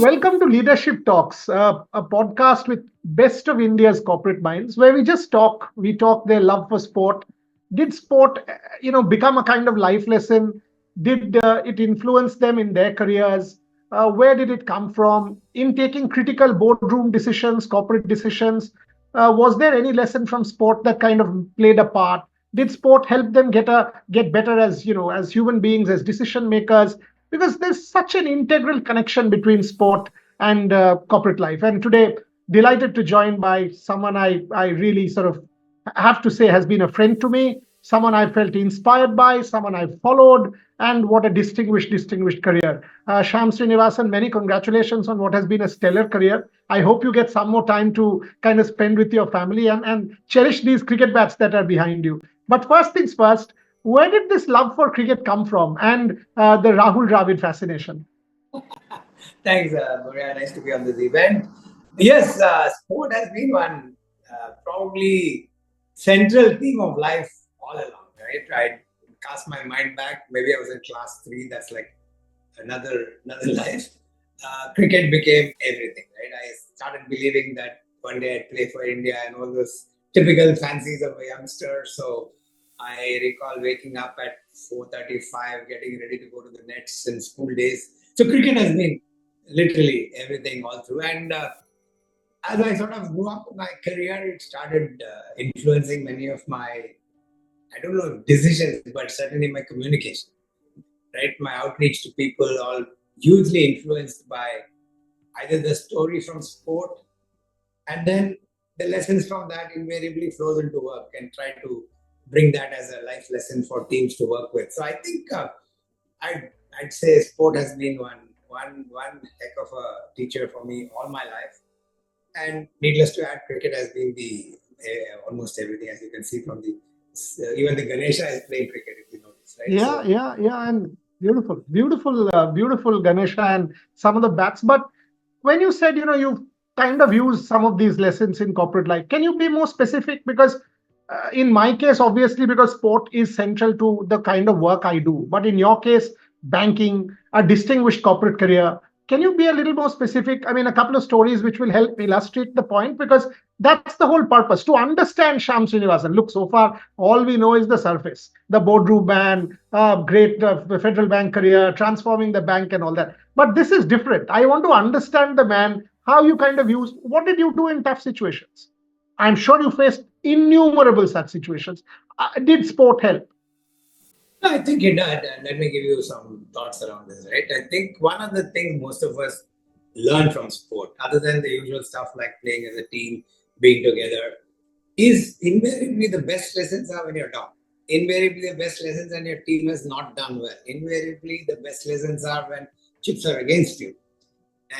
Welcome to Leadership Talks, a podcast with best of India's corporate minds, where we just talk. We talk their love for sport. Did sport, become a kind of life lesson? Did it influence them in their careers? Where did it come from? In taking critical boardroom decisions, corporate decisions, was there any lesson from sport that kind of played a part? Did sport help them get better as as human beings, as decision makers? Because there's such an integral connection between sport and corporate life. And today, delighted to join by someone I really sort of have to say has been a friend to me, someone I felt inspired by, someone I followed, and what a distinguished career. Shyam Srinivasan, many congratulations on what has been a stellar career. I hope you get some more time to kind of spend with your family and cherish these cricket bats that are behind you. But first things first, where did this love for cricket come from and the Rahul Dravid fascination? Thanks, Boria. Nice to be on this event. Yes, sport has been one probably central theme of life all along, right? I cast my mind back. Maybe I was in class three. That's like another life. Cricket became everything, right? I started believing that one day I'd play for India and all those typical fancies of a youngster. So I recall waking up at 4:35, getting ready to go to the nets in school days. So cricket has been literally everything all through. And as I sort of grew up in my career, it started influencing many of my, I don't know, decisions, but certainly my communication, right? My outreach to people, all hugely influenced by either the story from sport and then the lessons from that invariably flows into work and try to bring that as a life lesson for teams to work with. So I think I'd say sport has been one heck of a teacher for me all my life. And needless to add, cricket has been the almost everything, as you can see from the even the Ganesha is playing cricket, if you notice, right? So Yeah, and beautiful Ganesha and some of the bats. But when you said, you've kind of used some of these lessons in corporate life, can you be more specific? Because in my case, obviously, because sport is central to the kind of work I do. But in your case, banking, a distinguished corporate career. Can you be a little more specific? I mean, a couple of stories which will help illustrate the point, because that's the whole purpose to understand Sham Srinivasan. Look, so far, all we know is the surface, the boardroom man, great federal bank career, transforming the bank and all that. But this is different. I want to understand the man, how you kind of use, what did you do in tough situations? I'm sure you faced innumerable such situations. Did sport help? I think it did. And let me give you some thoughts around this, right? I think one of the things most of us learn from sport, other than the usual stuff like playing as a team, being together, is invariably the best lessons are when you're down. Invariably, the best lessons when your team has not done well. Invariably, the best lessons are when chips are against you.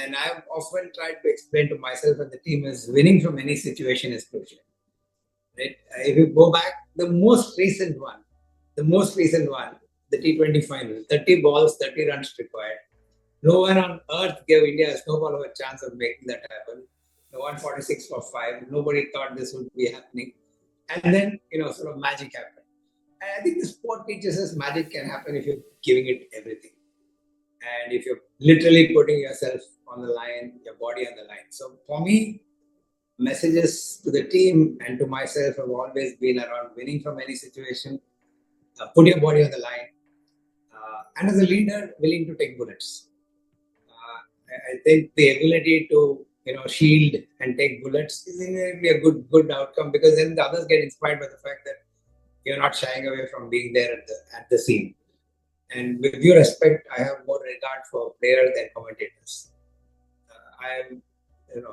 And I've often tried to explain to myself and the team is winning from any situation is crucial. Right? If you go back, the most recent one, the T20 final, 30 balls, 30 runs required. No one on earth gave India a snowball of a chance of making that happen. The 146 for 5, nobody thought this would be happening. And then, sort of magic happened. And I think the sport teaches us magic can happen if you're giving it everything. And if you're literally putting yourself on the line, your body on the line. So for me, messages to the team and to myself have always been around winning from any situation, put your body on the line, and as a leader, willing to take bullets. I think the ability to shield and take bullets is invariably a good outcome, because then the others get inspired by the fact that you're not shying away from being there at the scene. And with due respect, I have more regard for players than commentators. I am,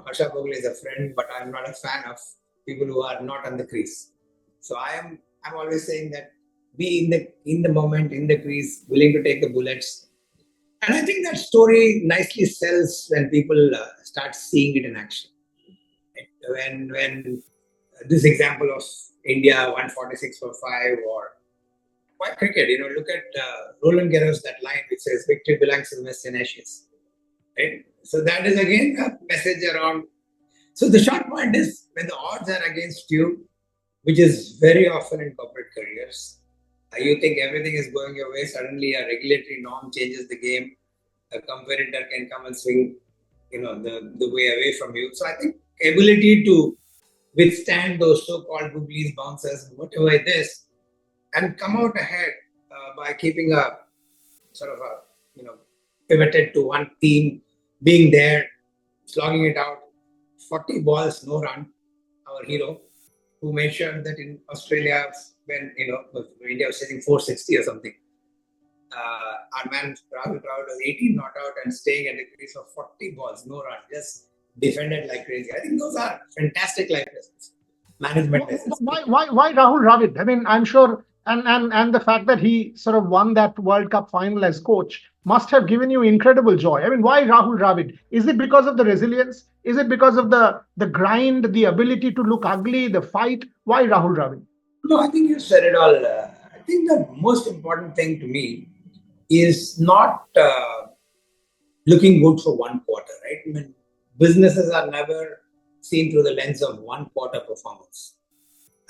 Harsha Bogle is a friend, but I'm not a fan of people who are not on the crease. So I'm always saying that be in the moment, in the crease, willing to take the bullets. And I think that story nicely sells when people start seeing it in action. When this example of India 146 for 5, or why cricket, look at Roland Garros, that line which says victory belongs to the West and Ashes. Right? So that is again a message around. So the short point is, when the odds are against you, which is very often in corporate careers, you think everything is going your way, suddenly a regulatory norm changes the game, a competitor can come and swing the way away from you. So I think ability to withstand those so-called googlies, bounces, whatever it is, and come out ahead by keeping a sort of a pivoted to one team, being there, slogging it out. 40 balls, no run. Our hero, who made sure that in Australia, when India was sitting 460 or something, our man Rahul Dravid was 18 not out and staying at the crease of 40 balls, no run, just defended like crazy. I think those are fantastic life lessons, management lessons. Why Rahul Dravid? I mean, I'm sure, and the fact that he sort of won that World Cup final as coach must have given you incredible joy. I mean, why Rahul Dravid? Is it because of the resilience? Is it because of the grind, the ability to look ugly, the fight? Why Rahul Dravid? No, I think you said it all. I think the most important thing to me is not looking good for one quarter, right? I mean, businesses are never seen through the lens of one quarter performance.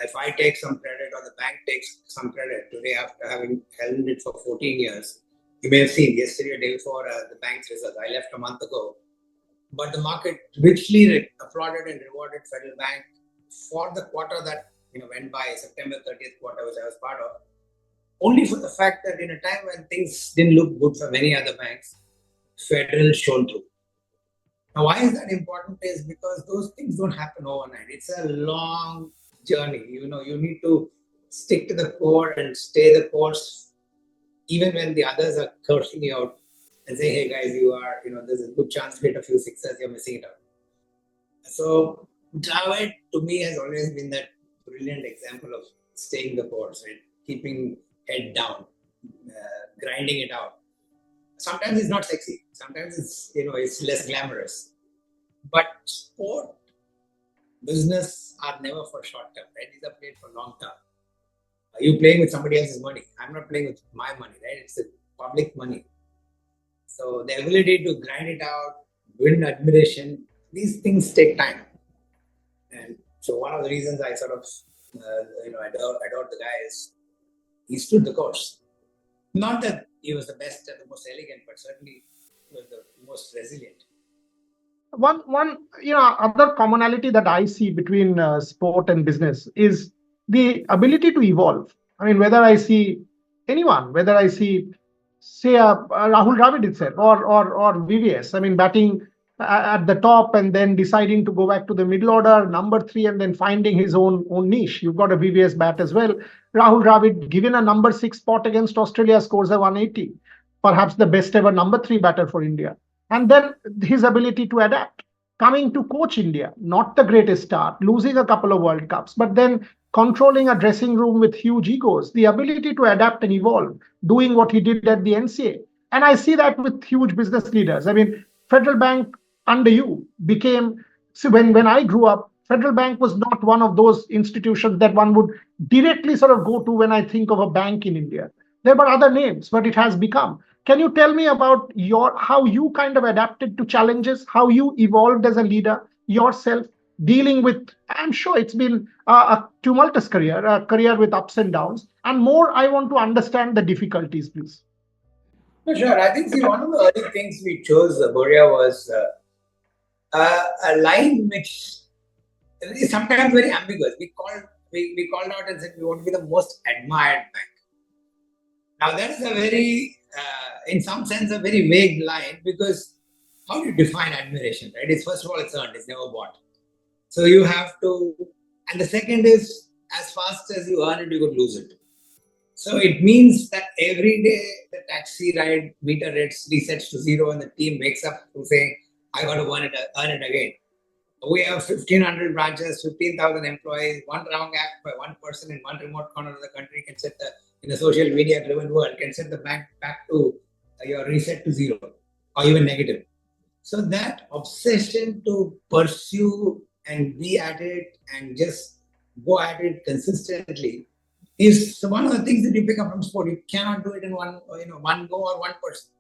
If I take some credit or the bank takes some credit today after having held it for 14 years, you may have seen yesterday or day before the bank's results. I left a month ago, but the market richly applauded and rewarded Federal Bank for the quarter that went by, September 30th quarter, which I was part of, only for the fact that in a time when things didn't look good for many other banks, Federal shone through. Now, why is that important? Is because those things don't happen overnight. It's a long journey. You need to stick to the core and stay the course, even when the others are cursing you out and say, "Hey guys, there's a good chance to hit a few sixes, you're missing it out." So Dravid to me has always been that brilliant example of staying the course, right? Keeping head down, grinding it out. Sometimes it's not sexy. Sometimes it's less glamorous. But sport, business are never for short term, right? These are played for long term. Are you playing with somebody else's money? I'm not playing with my money, right? It's the public money. So the ability to grind it out, win admiration, these things take time. And so one of the reasons I sort of adore the guy is he stood the course. Not that he was the best and the most elegant, but certainly he was the most resilient. One other commonality that I see between sport and business is the ability to evolve. I mean, whether I see anyone, whether I see, say, Rahul Dravid itself or VVS, I mean, batting at the top and then deciding to go back to the middle order, number 3, and then finding his own niche. You've got a VVS bat as well. Rahul Dravid, given a number 6 spot against Australia, scores a 180, perhaps the best ever number 3 batter for India. And then his ability to adapt, coming to coach India, not the greatest start, losing a couple of World Cups, but then controlling a dressing room with huge egos, the ability to adapt and evolve, doing what he did at the NCA. And I see that with huge business leaders. I mean, Federal Bank under you became, so when I grew up, Federal Bank was not one of those institutions that one would directly sort of go to when I think of a bank in India. There were other names, but it has become. Can you tell me about how you kind of adapted to challenges, how you evolved as a leader yourself, dealing with, I'm sure it's been a tumultuous career, a career with ups and downs, and more, I want to understand the difficulties, please. For sure. I think one of the early things we chose, Boria, was a line which is sometimes very ambiguous. We called out and said we want to be the most admired bank. Now that is a very, in some sense, a very vague line, because how do you define admiration, right? It's first of all, it's earned, it's never bought. So you have to, and the second is, as fast as you earn it, you could lose it. So it means that every day the taxi ride meter resets to 0 and the team wakes up to say, I got to earn it again. We have 1,500 branches, 15,000 employees, one wrong act by one person in one remote corner of the country can set in a social media driven world, can set the bank back to your reset to 0 or even negative. So that obsession to pursue and be at it and just go at it consistently is one of the things that you pick up from sport. You cannot do it in one go or one person.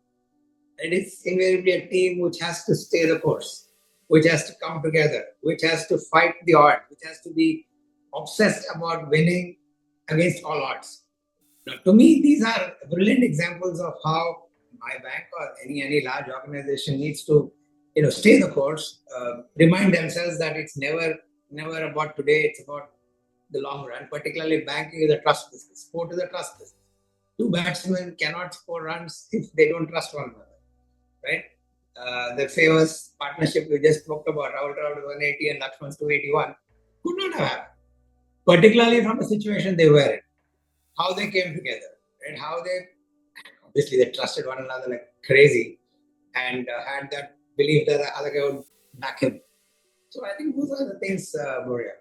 It is invariably a team which has to stay the course, which has to come together, which has to fight the odds, which has to be obsessed about winning against all odds. Now, to me, these are brilliant examples of how my bank or any large organization needs to stay the course, remind themselves that it's never about today, it's about the long run. Particularly banking is a trust business, sport is a trust business. Two batsmen cannot score runs if they don't trust one another, right? The famous partnership we just talked about, Rahul Dravid 180 and Lakshman's 281, could not have happened. Particularly from the situation they were in, how they came together, and how they obviously they trusted one another like crazy, and had that belief that the other guy would back him. So I think those are the things, Boria.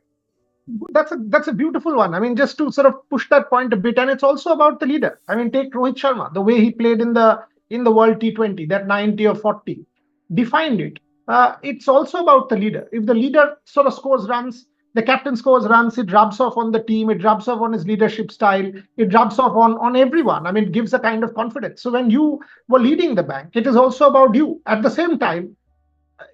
That's a beautiful one. I mean, just to sort of push that point a bit, and it's also about the leader. I mean, take Rohit Sharma, the way he played in the World T20, that 90 or 40, defined it. It's also about the leader. If the leader sort of scores runs, the captain scores runs, it rubs off on the team, it rubs off on his leadership style, it rubs off on everyone. I mean, it gives a kind of confidence. So when you were leading the bank, it is also about you. At the same time,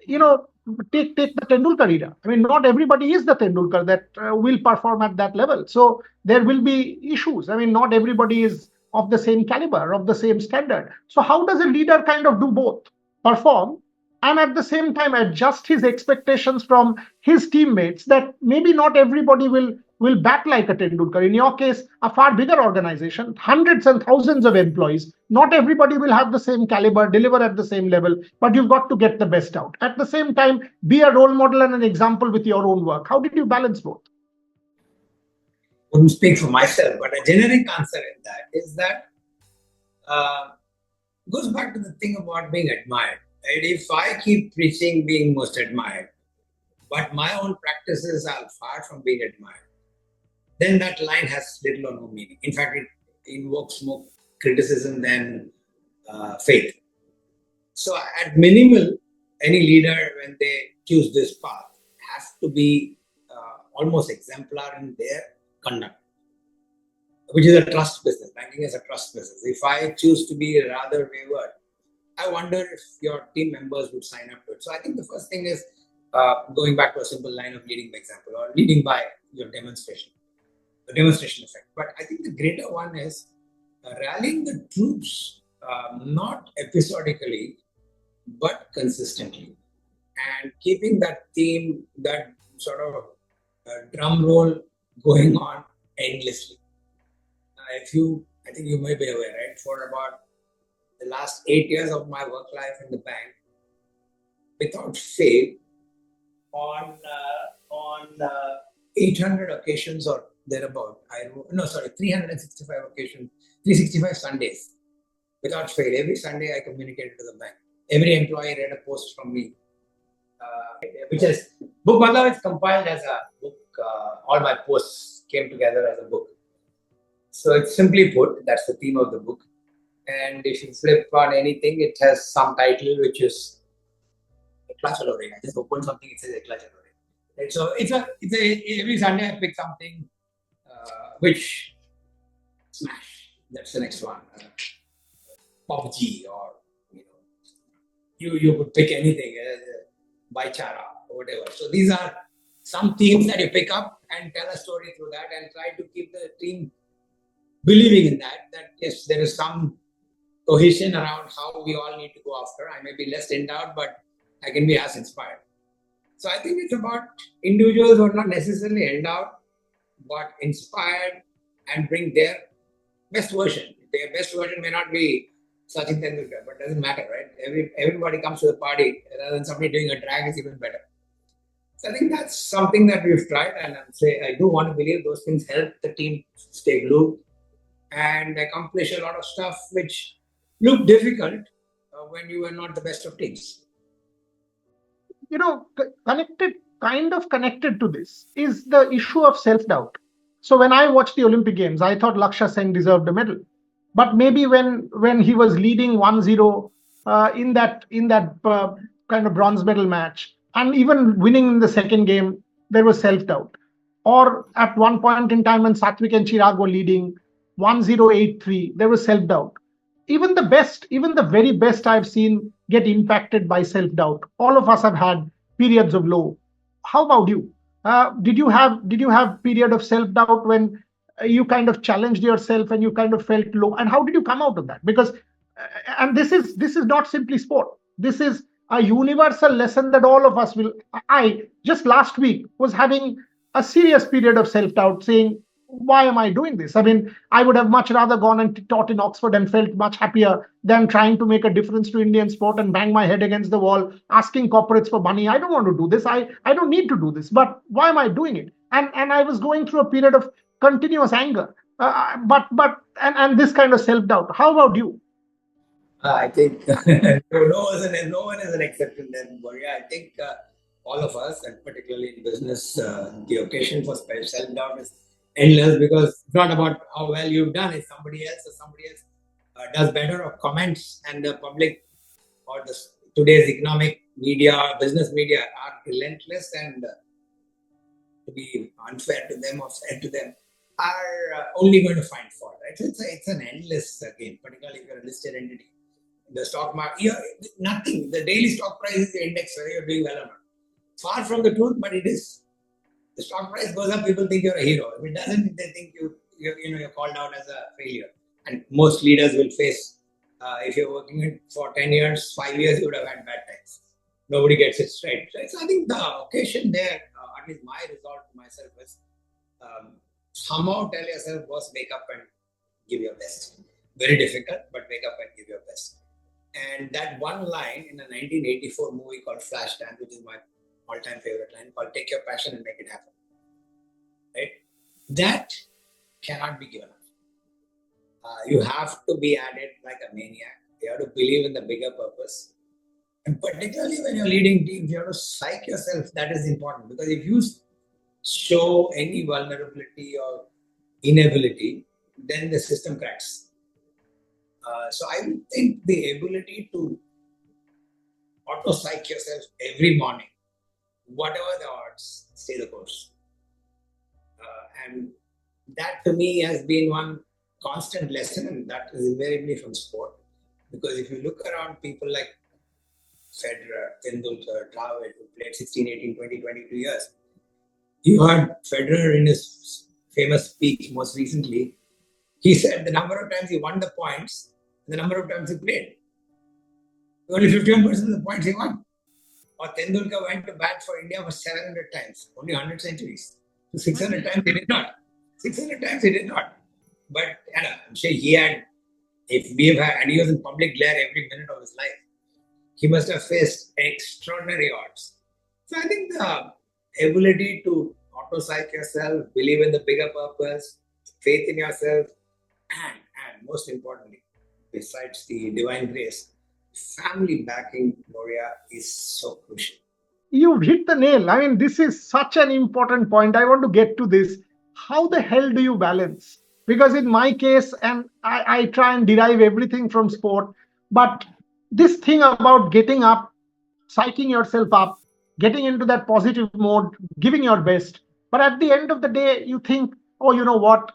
you know, take the Tendulkar era. I mean, not everybody is the Tendulkar that will perform at that level. So there will be issues. I mean, not everybody is of the same caliber, of the same standard. So how does a leader kind of do both, perform, and at the same time adjust his expectations from his teammates, that maybe not everybody will bat like a Tendulkar. In your case, a far bigger organization, hundreds and thousands of employees. Not everybody will have the same caliber, deliver at the same level, but you've got to get the best out. At the same time, be a role model and an example with your own work. How did you balance both? Wouldn't speak for myself, but a generic answer in that is that uh, goes back to the thing about being admired. Right? If I keep preaching being most admired, but my own practices are far from being admired, then that line has little or no meaning. In fact, it invokes more criticism than faith. So, at minimal, any leader, when they choose this path, has to be almost exemplar in their conduct, which is a trust business. Banking is a trust business. If I choose to be rather wayward, I wonder if your team members would sign up to it. So, I think the first thing is going back to a simple line of leading by example or leading by your demonstration, the demonstration effect. But I think the greater one is rallying the troops, not episodically, but consistently, and keeping that theme, that sort of drum roll going on endlessly. I think you may be aware, right? For about the last 8 years of my work life in the bank, without fail, on 800 occasions or thereabout, 365 occasions, 365 Sundays, without fail. Every Sunday I communicated to the bank. Every employee read a post from me, which is book. Matlab, it's compiled as a book. All my posts came together as a book. So it's simply put, that's the theme of the book. And if you flip on anything, it has some title which is Ekla Chalo Re. I just open something, it says Ekla Chalo Re. Right? So it's a every Sunday I pick something which smash. That's the next one. PUBG, or you could pick anything, Baichara or whatever. So these are some themes that you pick up and tell a story through that, and try to keep the team believing in that yes, there is some cohesion around how we all need to go after. I may be less endowed, but I can be as inspired. So I think it's about individuals who are not necessarily endowed, but inspired and bring their best version. Their best version may not be Sachin Tendulkar, but doesn't matter, right? Everybody comes to the party, rather than somebody doing a drag is even better. So I think that's something that we've tried, and I do want to believe those things help the team stay glued and accomplish a lot of stuff which look difficult when you were not the best of teams. Connected to this is the issue of self-doubt. So when I watched the Olympic Games, I thought Lakshya Sen deserved a medal. But maybe when he was leading 1-0 in that kind of bronze medal match, and even winning in the second game, there was self-doubt. Or at one point in time when Satvik and Chirag were leading 1-0, 8-3, there was self-doubt. Even the very best I've seen get impacted by self-doubt. All of us have had periods of low. How about you? Did you have period of self-doubt when you kind of challenged yourself and you kind of felt low? And how did you come out of that? Because and this is not simply sport. This is a universal lesson that all of us will. I just last week was having a serious period of self doubt, saying, why am I doing this? I mean, I would have much rather gone and taught in Oxford and felt much happier than trying to make a difference to Indian sport and bang my head against the wall, asking corporates for money. I don't want to do this. I don't need to do this. But why am I doing it? And I was going through a period of continuous anger. And this kind of self doubt. How about you? I think no one is an exception there, Boria. I think all of us, and particularly in business, the occasion for self doubt is endless because it's not about how well you've done. It's somebody else does better or comments, and the public or today's economic media, business media are relentless and to be unfair to them or fair to them are only going to find fault. Right? So it's an endless game, particularly if you're a listed entity. The stock market, nothing. The daily stock price is the index whether you're doing well or not. Far from the truth, but it is. The stock price goes up, people think you're a hero. If it doesn't, they think you're called out as a failure. And most leaders will face, if you're working for 10 years, 5 years, you would have had bad times. Nobody gets it straight. Right? So I think the occasion there, at least my resolve to myself is somehow tell yourself, boss, wake up and give your best. Very difficult, but wake up and give your best. And that one line in a 1984 movie called Flashdance, which is my all-time favorite line, called "Take your passion and make it happen." Right? That cannot be given up. You have to be at it like a maniac. You have to believe in the bigger purpose. And particularly when you're leading teams, you have to psych yourself. That is important because if you show any vulnerability or inability, then the system cracks. So I would think the ability to auto-psych yourself every morning, whatever the odds, stay the course. And that to me has been one constant lesson, and that is invariably from sport. Because if you look around people like Federer, Tendulkar, Dravid, who played 16, 18, 20, 22 years, you heard Federer in his famous speech most recently. He said the number of times he won the points, the number of times he played. Only 51% of the points he won. Or Tendulkar went to bat for India for 700 times, only 100 centuries. So 600 times he did not. 600 times he did not. But I'm sure he had, and he was in public glare every minute of his life, he must have faced extraordinary odds. So I think the ability to auto-psych yourself, believe in the bigger purpose, faith in yourself, and most importantly, besides the divine grace, family backing, Boria, is so crucial. You've hit the nail. I mean, this is such an important point. I want to get to this. How the hell do you balance? Because in my case, and I try and derive everything from sport, but this thing about getting up, psyching yourself up, getting into that positive mode, giving your best. But at the end of the day, you think, oh, you know what?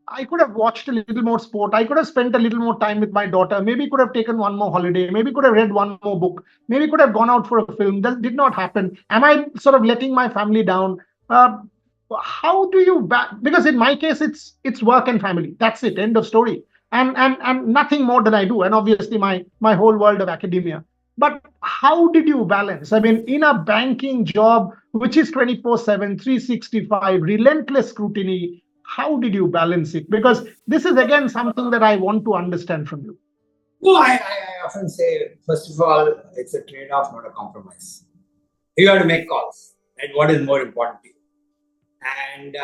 I could have watched a little more sport. I could have spent a little more time with my daughter. Maybe could have taken one more holiday. Maybe could have read one more book. Maybe could have gone out for a film. That did not happen. Am I sort of letting my family down? How do you because in my case it's work and family. That's it. End of story. And nothing more than I do. And obviously my whole world of academia. But how did you balance? I mean, in a banking job, which is 24/7, 365, relentless scrutiny, how did you balance it? Because this is again something that I want to understand from you. No, I often say, first of all, it's a trade-off, not a compromise. You have to make calls, right? What is more important to you? And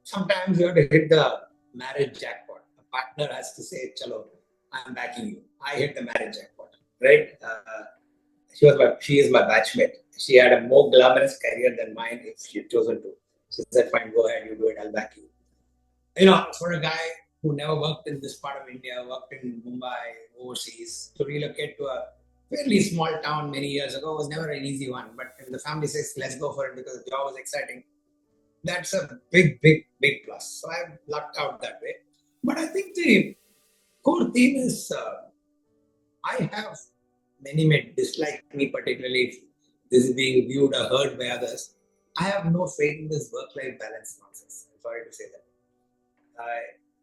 sometimes you have to hit the marriage jackpot. A partner has to say, "Chalo, I'm backing you." I hit the marriage jackpot, right? She is my batchmate. She had a more glamorous career than mine if she had chosen to. She said, "Fine, go ahead, you do it. I'll back you." For a guy who never worked in this part of India, worked in Mumbai, overseas, to relocate to a fairly small town many years ago was never an easy one. But if the family says, "Let's go for it," because the job was exciting, that's a big, big, big plus. So I've lucked out that way. But I think the core theme is I have many may dislike me, particularly if this is being viewed or heard by others. I have no faith in this work-life balance nonsense. I'm sorry to say that.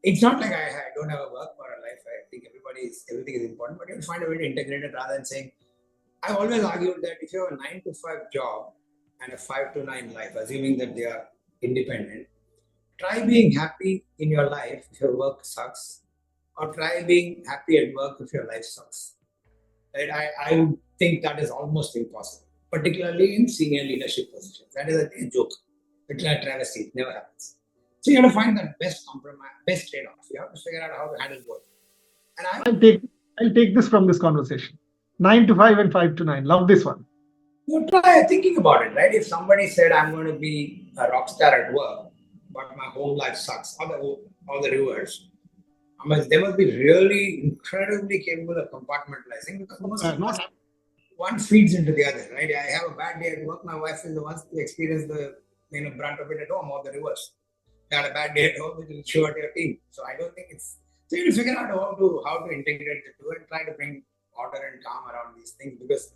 It's not like I don't have a work or a life. I think everything is important, but you'll find a way to integrate it rather than saying, I've always argued that if you have a 9 to 5 job and a 5 to 9 life, assuming that they are independent, try being happy in your life if your work sucks, or try being happy at work if your life sucks. Right? I would think that is almost impossible, particularly in senior leadership positions. That is a joke. It's like travesty. It never happens. So you have to find that best compromise, best trade-off. You have to figure out how to handle both. And I I'll take I'll take this from this conversation. 9 to 5 and 5 to 9. Love this one. You try thinking about it, right? If somebody said, I'm going to be a rock star at work, but my home life sucks, all the reverse, they must be really incredibly capable of compartmentalizing, because most of us, Not one feeds into the other, right? I have a bad day at work, my wife is the one to experience the brunt of it at home, or the reverse. You had a bad day at home, it will show at your team. So I don't think it's, so you figure out how to integrate the two and try to bring order and calm around these things, because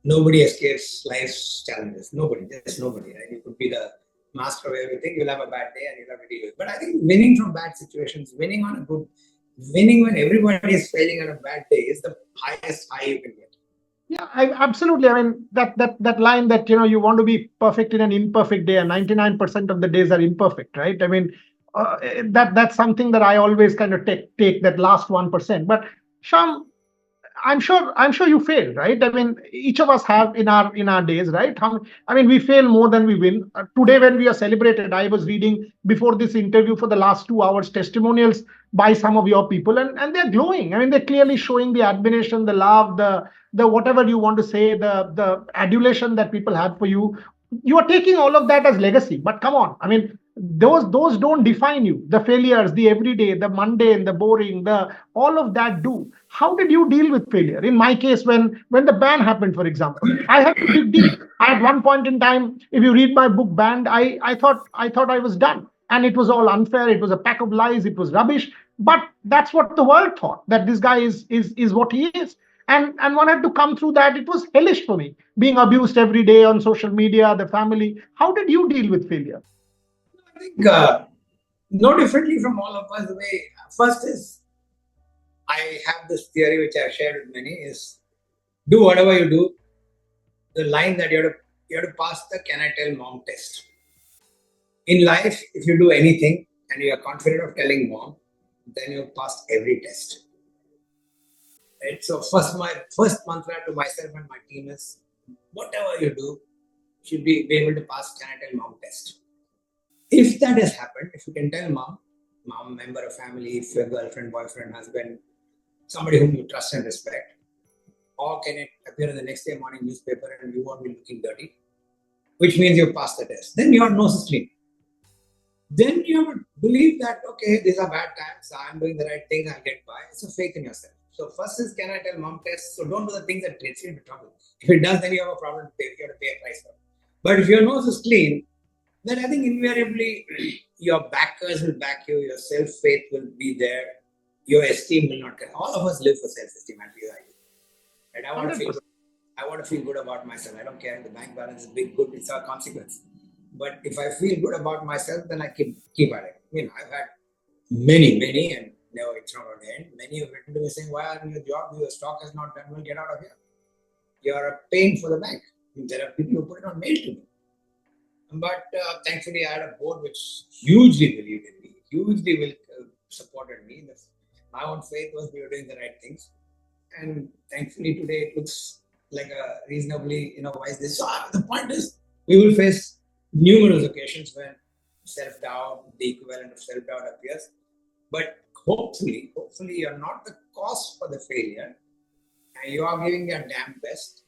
nobody escapes life's challenges. Nobody, just nobody, right? You could be the master of everything, you'll have a bad day and you'll have to deal with it. But I think winning from bad situations, winning when everybody is failing on a bad day is the highest high you can get. Yeah, absolutely. I mean, that line that you want to be perfect in an imperfect day, and 99% of the days are imperfect, right? I mean, that's something that I always kind of take that last 1%. But Sham, I'm sure you fail, right? I mean, each of us have in our days, right? I mean, we fail more than we win. Today, when we are celebrated, I was reading before this interview for the last 2 hours testimonials by some of your people, and they're glowing. I mean, they're clearly showing the admiration, the love, the whatever you want to say, the adulation that people have for you. You are taking all of that as legacy. But come on, I mean, those don't define you. The failures, the everyday, the mundane, the boring, the all of that do. How did you deal with failure? In my case, when the ban happened, for example, I had to dig deep. At one point in time, if you read my book Banned, I thought I was done, and it was all unfair. It was a pack of lies. It was rubbish. But that's what the world thought, that this guy is what he is. And one had to come through that. It was hellish for me, being abused every day on social media, the family. How did you deal with failure? I think no differently from all of us. The way first is, I have this theory which I've shared with many, is do whatever you do. The line that you have to pass the can I tell mom test. In life, if you do anything and you are confident of telling mom, then you pass every test. Right? So my first mantra to myself and my team is, whatever you do, should be able to pass can I tell mom test. If that has happened, if you can tell mom, member of family, if your girlfriend, boyfriend, husband, somebody whom you trust and respect, or can it appear in the next day morning newspaper and you won't be looking dirty, which means you passed the test. Then your nose is clean. Then you have to believe that, okay, these are bad times, I'm doing the right thing, I'll get by. It's a faith in yourself. So first is, can I tell mom test? So don't do the things that gets you into trouble. If it does, then you have a problem to pay. You have to pay a price for it. But if your nose is clean, then I think invariably your backers will back you, your self-faith will be there, your esteem will not get. All of us live for self-esteem, and right? I want to feel good about myself. I don't care if the bank balance is big, good, it's a consequence. But if I feel good about myself, then I keep at it. I've had many, and never it's not going to end. Many have written to me saying, why are in your job? Your stock has not done well, get out of here. You're a pain for the bank. There are people who put it on mail to me. But thankfully, I had a board which hugely believed in me, hugely supported me. My own faith was we were doing the right things. And thankfully, today it looks like a reasonably wise decision. So the point is, we will face numerous occasions when self-doubt, the equivalent of self-doubt appears. But hopefully you're not the cause for the failure, and you are giving your damn best.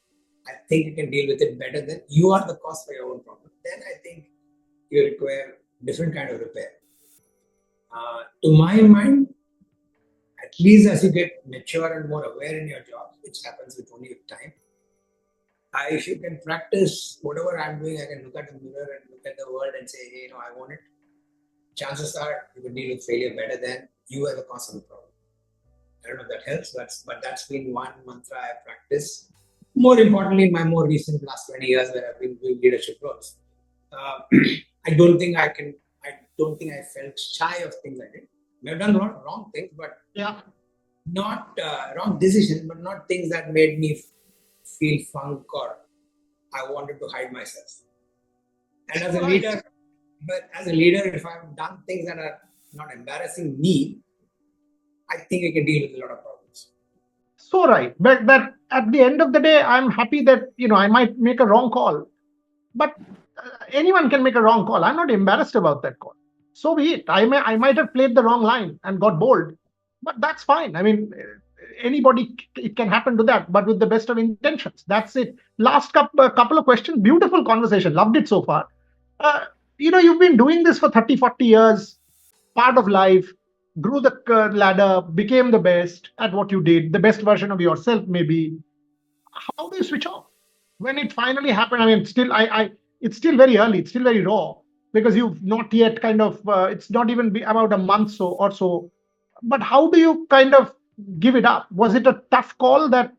I think you can deal with it better than you are the cause for your own problem. Then I think you require different kind of repair. To my mind, at least as you get mature and more aware in your job, which happens with only time, if you can practice whatever I'm doing, I can look at the mirror and look at the world and say, hey, I want it. Chances are you can deal with failure better than you are the cause of the problem. I don't know if that helps, but that's been one mantra I practice. More importantly, in my more recent last 20 years where I've been doing leadership roles, I don't think I felt shy of things I did. I have done a lot of wrong things, but not wrong decisions, but not things that made me feel funk or I wanted to hide myself. And as a Right. leader, if I've done things that are not embarrassing me, I think I can deal with a lot of problems. So right. But at the end of the day, I'm happy that, I might make a wrong call. But anyone can make a wrong call. I'm not embarrassed about that call. So be it. I might have played the wrong line and got bowled, but that's fine. I mean, anybody, it can happen to that, but with the best of intentions. That's it. Last couple of questions. Beautiful conversation. Loved it so far. Uh, you've been doing this for 30, 40 years, part of life, grew the ladder, became the best at what you did, the best version of yourself, maybe. How do you switch off when it finally happened? I mean, still, it's still very early, it's still very raw, because you've not yet kind of, it's not even about a month or so. But how do you kind of give it up? Was it a tough call that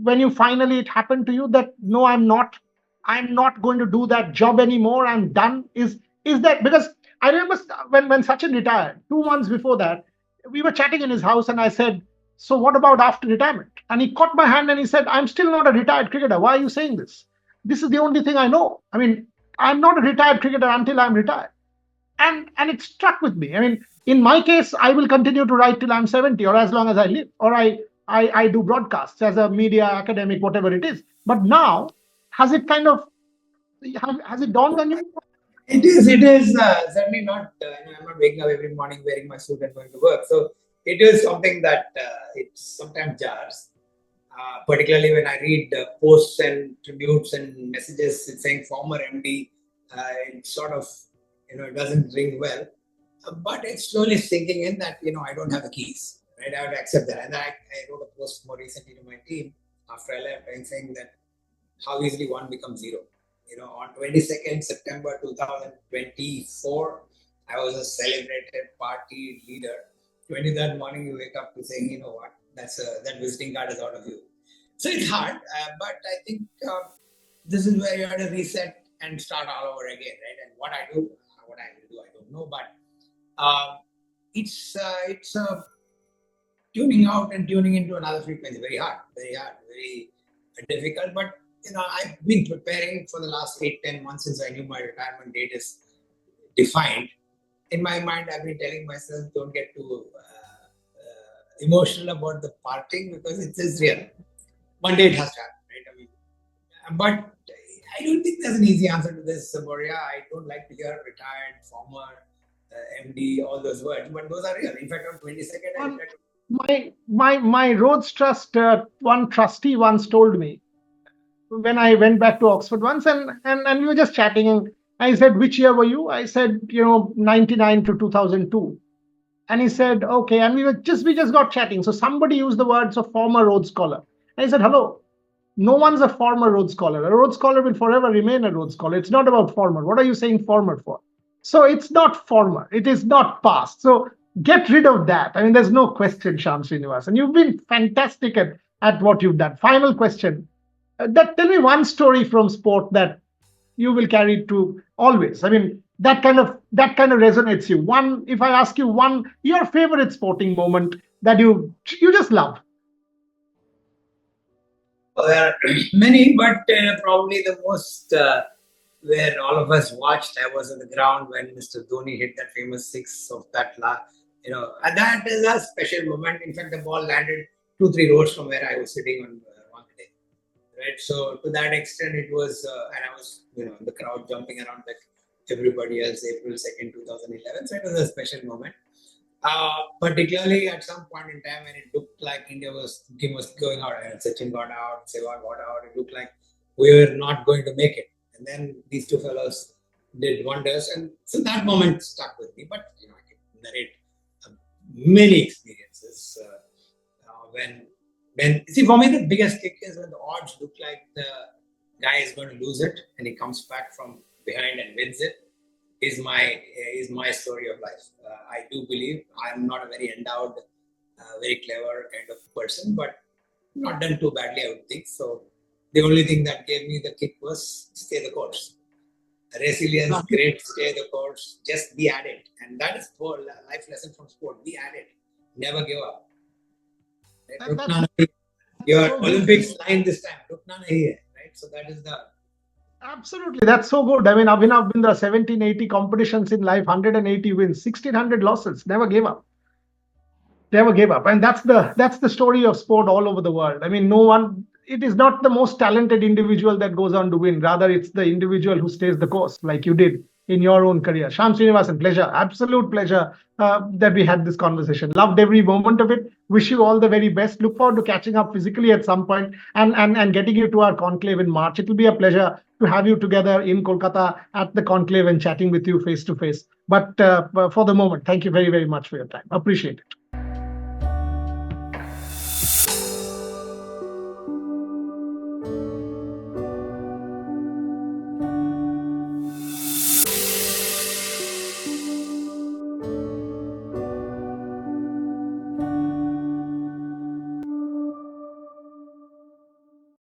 when you finally it happened to you that no, I'm not going to do that job anymore, I'm done? Is that because I remember when Sachin retired 2 months before that, we were chatting in his house, and I said, so what about after retirement? And he caught my hand and he said, I'm still not a retired cricketer. Why are you saying this? This is the only thing I know. I mean, I'm not a retired cricketer until I'm retired. And it struck with me. I mean, in my case, I will continue to write till I'm 70 or as long as I live, or I do broadcasts as a media academic, whatever it is. But now, has it kind of has it dawned on you? It is certainly not, I'm not waking up every morning wearing my suit and going to work. So it is something that it sometimes jars, particularly when I read posts and tributes and messages saying former MD. It sort of, it doesn't ring well. But it's slowly sinking in that, I don't have the keys. Right? I would accept that. And I wrote a post more recently to my team after I left and saying that how easily one becomes zero. On 22nd September 2024, I was a celebrated party leader. 23rd morning, you wake up to saying, you know what, that visiting card is out of you. So it's hard, but I think this is where you have to reset and start all over again, right? And what I will do, I don't know, but it's tuning out and tuning into another frequency. Very hard, very difficult. But I've been preparing for the last 8-10 months since I knew my retirement date is defined. In my mind, I've been telling myself, don't get too emotional about the parting because it is real. One day it has to happen, right? But I don't think there's an easy answer to this, Boria. I don't like to hear retired, former, MD, all those words, but those are real. In fact, on 22nd, My Rhodes Trust, one trustee once told me when I went back to Oxford once, and we were just chatting, and I said, which year were you? I said, 99 to 2002. And he said, okay. And we just got chatting. So somebody used the words of former Rhodes Scholar. And I said, hello, no one's a former Rhodes Scholar. A Rhodes Scholar will forever remain a Rhodes Scholar. It's not about former. What are you saying former for? So it's not former. It is not past. So get rid of that. I mean, there's no question, Shyam Srinivasan. You've been fantastic at what you've done. Final question. Tell me one story from sport that you will carry to always. I mean, that kind of resonates you. One, if I ask you one, your favorite sporting moment that you just love. There are many, but probably the most where all of us watched. I was on the ground when Mr. Dhoni hit that famous six of that and that is a special moment. In fact, the ball landed 2-3 rows from where I was sitting on one day. Right, so to that extent, it was, and I was, in the crowd jumping around like everybody else. April 2nd, 2011. So it was a special moment. Particularly at some point in time when it looked like game was going out, and Sachin got out, Sehwag got out. It looked like we were not going to make it, and then these two fellows did wonders, and so that moment stuck with me. But I can narrate many experiences when see, for me the biggest kick is when the odds look like the guy is going to lose it, and he comes back from behind and wins it. Is my story of life. I do believe I'm not a very endowed, very clever kind of person, but not done too badly, I would think. So the only thing that gave me the kick was stay the course. Resilience, great, stay the course, just be at it. And that is for life lesson from sport. Be at it. Never give up. Your So good. Olympics line this time, rukna nahi hai, right? So that is the Absolutely. That's so good. I mean, I've been there 1780 competitions in life, 180 wins, 1600 losses. Never gave up. Never gave up. And that's the story of sport all over the world. I mean, no one, it is not the most talented individual that goes on to win. Rather, it's the individual who stays the course, like you did in your own career. Shyam Srinivasan, pleasure, absolute pleasure that we had this conversation. Loved every moment of it. Wish you all the very best. Look forward to catching up physically at some point and getting you to our conclave in March. It will be a pleasure to have you together in Kolkata at the conclave and chatting with you face to face. But for the moment, thank you very, very much for your time. Appreciate it.